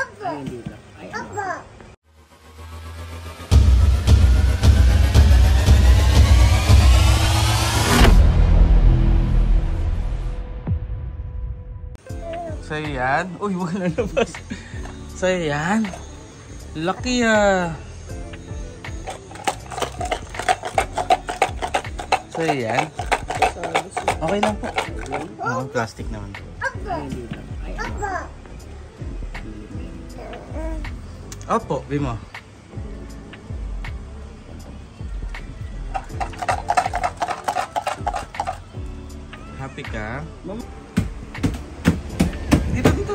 Ay, hindi lang. Ay, So yan. Uy, wala labas. So yan. Laki ah. So yan. Okay lang po. Oh, plastic naman po. ay, hindi lang. Ay, Opo, Bimo. Happy ka?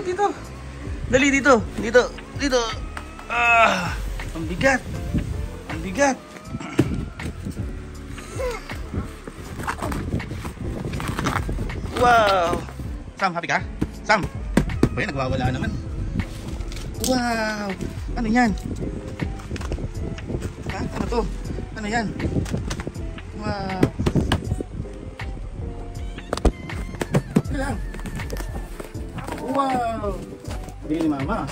Dito. Dali dito. Dito. Ah, ang bigat. Wow. Sam, happy ka? Sam. Ba, nagwawala naman. Wow. Ano yan? Ha? Ano to? Ano yan? Wow. Ano lang? Wow. Bili ni Mama.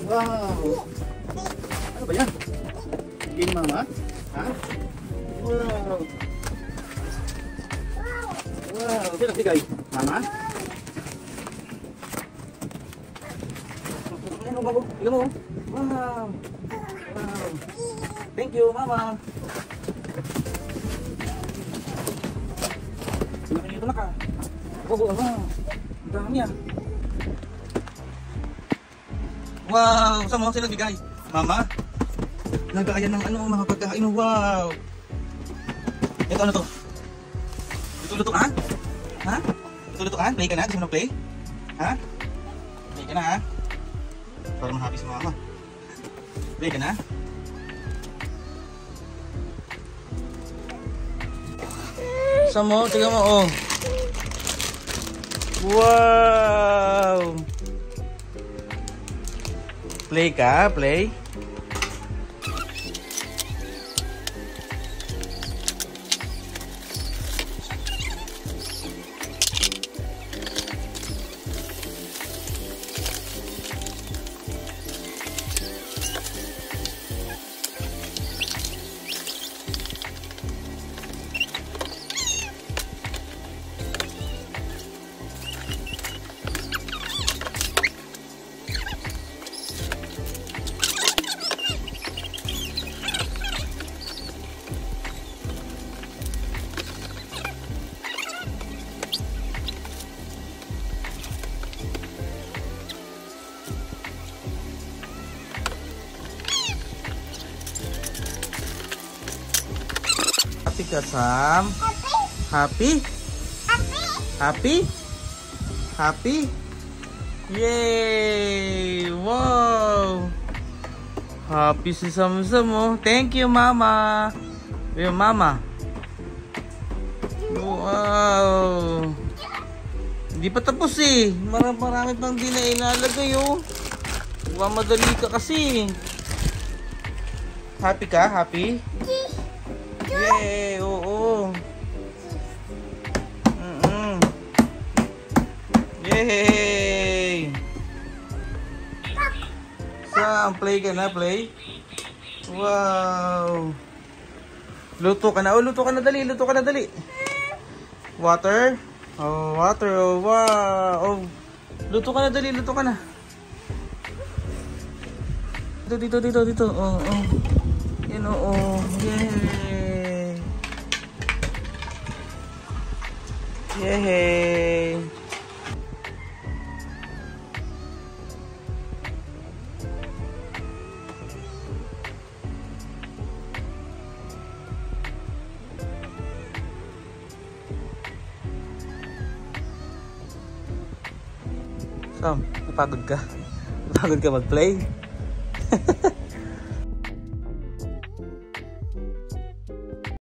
Wow. Ano ba yan? Bili ni Mama? Ha? Wow. Wow. Sino nagbigay? Mama? Tignan mo. Wow. Wow. Thank you, Mama. Nakikita na ka. Wow. Ang dami ah. Wow. Saan mo? Sino nagbigay? Mama? Nagayan ng ano, mga pagkain. Wow. Ito ano to? Ito lutuan? Ha? Ito lutuan? Play ka na? Gusto mo na play? Ha? Play ka na ha? Para ma-happy si Mama. Play ka na? Saan mo? Tignan mo oh. Wow! Play ka? Play? Happy ka, Sam? Happy? Happy? Yay! Wow! Happy si Samsam oh. Thank you, Mama. Yung Mama. Wow! Hindi pa tapos eh. Marami pang di na ilalagay oh. Madali ka kasi. Happy ka? Happy? Yay! Oo! Yay! Saan? Play ka na? Play? Wow! Luto ka na. Oh, luto ka na dali. Luto ka na dali. Water? Oh, water. Oh, wow! Oh, luto ka na dali. Luto ka na. Dito. Oh. Yan oh. Yay! Yay! Sam, napagod ka? Napagod ka mag-play?